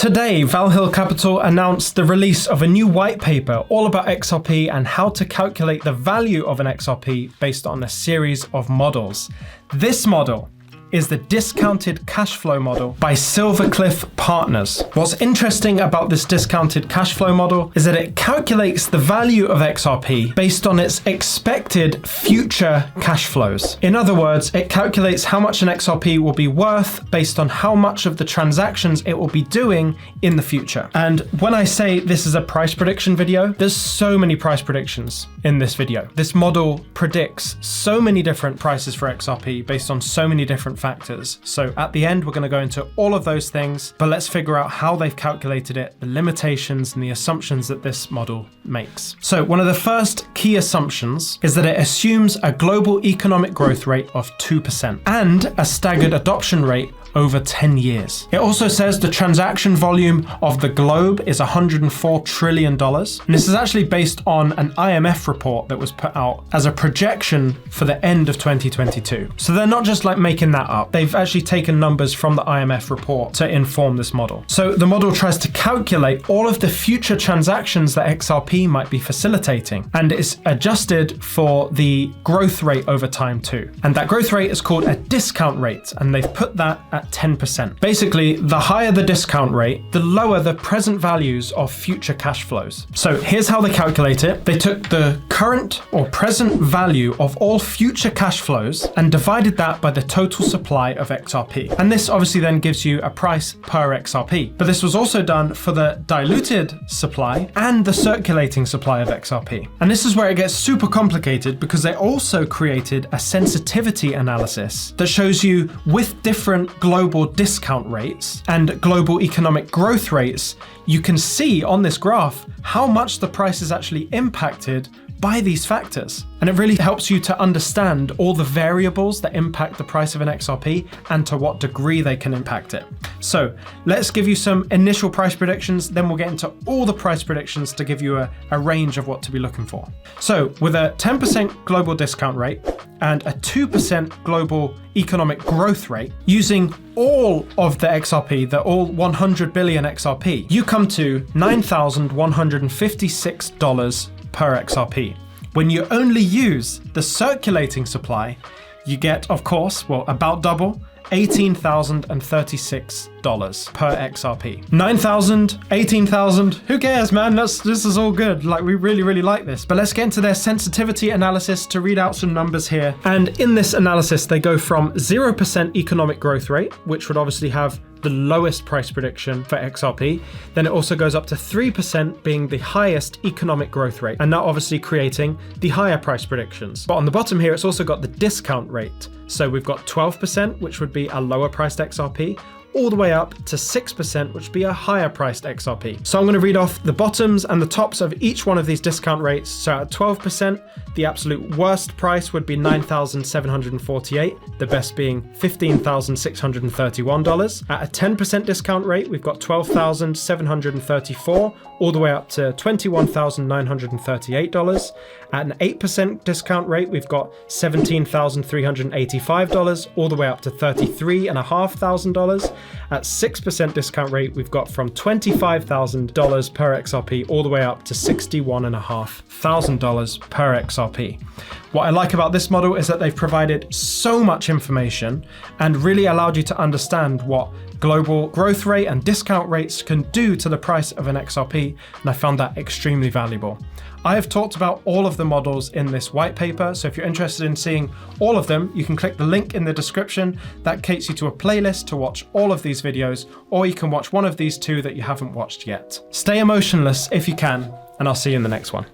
Today, Valhill Capital announced the release of a new white paper all about XRP and how to calculate the value of an XRP based on a series of models. This model is the discounted cash flow model by Silvercliff Partners. What's interesting about this discounted cash flow model is that it calculates the value of XRP based on its expected future cash flows. In other words, it calculates how much an XRP will be worth based on how much of the transactions it will be doing in the future. And when I say this is a price prediction video, there's so many price predictions in this video. This model predicts so many different prices for XRP based on so many different factors. So at the end, we're going to go into all of those things, but let's figure out how they've calculated it, the limitations and the assumptions that this model makes. So one of the first key assumptions is that it assumes a global economic growth rate of 2% and a staggered adoption rate over 10 years. It also says the transaction volume of the globe is $104 trillion. And this is actually based on an IMF report that was put out as a projection for the end of 2022. So they're not just like making that up. They've actually taken numbers from the IMF report to inform this model. So the model tries to calculate all of the future transactions that XRP might be facilitating, and it's adjusted for the growth rate over time too. And that growth rate is called a discount rate, and they've put that at 10%. Basically, the higher the discount rate, the lower the present values of future cash flows. So here's how they calculate it. They took the current or present value of all future cash flows and divided that by the total supply of XRP. And this obviously then gives you a price per XRP. But this was also done for the diluted supply and the circulating supply of XRP. And this is where it gets super complicated because they also created a sensitivity analysis that shows you with different global discount rates and global economic growth rates, you can see on this graph how much the price is actually impacted by these factors. And it really helps you to understand all the variables that impact the price of an XRP and to what degree they can impact it. So let's give you some initial price predictions, then we'll get into all the price predictions to give you a range of what to be looking for. So with a 10% global discount rate and a 2% global economic growth rate, using all of the XRP, the all 100 billion XRP, you come to $9,156 per XRP. When you only use the circulating supply, you get, of course, well, about double, $18,036 per XRP. 9,000, 18,000, who cares, man? This is all good. Like, we really like this. But let's get into their sensitivity analysis to read out some numbers here. And in this analysis, they go from 0% economic growth rate, which would obviously have the lowest price prediction for XRP. Then it also goes up to 3% being the highest economic growth rate, and now obviously creating the higher price predictions. But on the bottom here, it's also got the discount rate. So we've got 12%, which would be a lower priced XRP, all the way up to 6%, which would be a higher priced XRP. So I'm going to read off the bottoms and the tops of each one of these discount rates. So at 12%, the absolute worst price would be $9,748, the best being $15,631. At a 10% discount rate, we've got $12,734, all the way up to $21,938. At an 8% discount rate, we've got $17,385, all the way up to $33,500. At 6% discount rate, we've got from $25,000 per XRP all the way up to $61,500 per XRP. What I like about this model is that they've provided so much information and really allowed you to understand what global growth rate and discount rates can do to the price of an XRP, and I found that extremely valuable. I have talked about all of the models in this white paper, so if you're interested in seeing all of them, you can click the link in the description. That takes you to a playlist to watch all of these videos, or you can watch one of these two that you haven't watched yet. Stay emotionless if you can, and I'll see you in the next one.